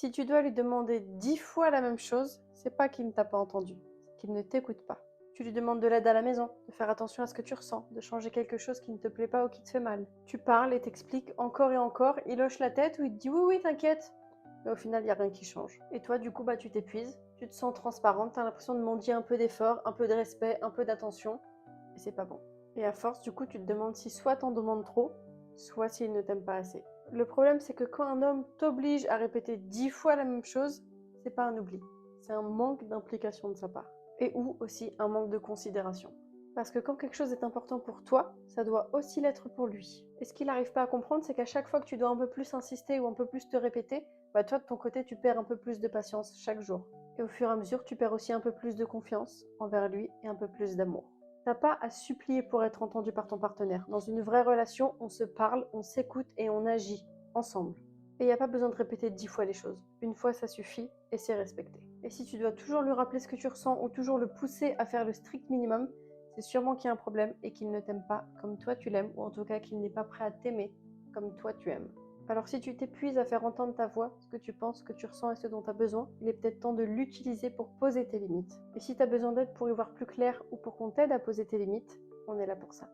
Si tu dois lui demander 10 fois la même chose, c'est pas qu'il ne t'a pas entendu, c'est qu'il ne t'écoute pas. Tu lui demandes de l'aide à la maison, de faire attention à ce que tu ressens, de changer quelque chose qui ne te plaît pas ou qui te fait mal. Tu parles et t'expliques encore et encore, il hoche la tête ou il te dit oui, oui, t'inquiète. Mais au final, il n'y a rien qui change. Et toi, du coup, tu t'épuises, tu te sens transparente, t'as l'impression de mendier un peu d'effort, un peu de respect, un peu d'attention, et c'est pas bon. Et à force, du coup, tu te demandes si soit t'en demandes trop, soit s'il ne t'aime pas assez. Le problème, c'est que quand un homme t'oblige à répéter 10 fois la même chose, c'est pas un oubli, c'est un manque d'implication de sa part. Et ou aussi un manque de considération. Parce que quand quelque chose est important pour toi, ça doit aussi l'être pour lui. Et ce qu'il n'arrive pas à comprendre, c'est qu'à chaque fois que tu dois un peu plus insister ou un peu plus te répéter, toi de ton côté, tu perds un peu plus de patience chaque jour. Et au fur et à mesure, tu perds aussi un peu plus de confiance envers lui et un peu plus d'amour. T'as pas à supplier pour être entendu par ton partenaire. Dans une vraie relation, on se parle, on s'écoute et on agit ensemble. Et il n'y a pas besoin de répéter 10 fois les choses. Une fois, ça suffit et c'est respecté. Et si tu dois toujours lui rappeler ce que tu ressens ou toujours le pousser à faire le strict minimum, c'est sûrement qu'il y a un problème et qu'il ne t'aime pas comme toi tu l'aimes, ou en tout cas qu'il n'est pas prêt à t'aimer comme toi tu aimes. Alors si tu t'épuises à faire entendre ta voix, ce que tu penses, ce que tu ressens et ce dont tu as besoin, il est peut-être temps de l'utiliser pour poser tes limites. Et si tu as besoin d'aide pour y voir plus clair ou pour qu'on t'aide à poser tes limites, on est là pour ça.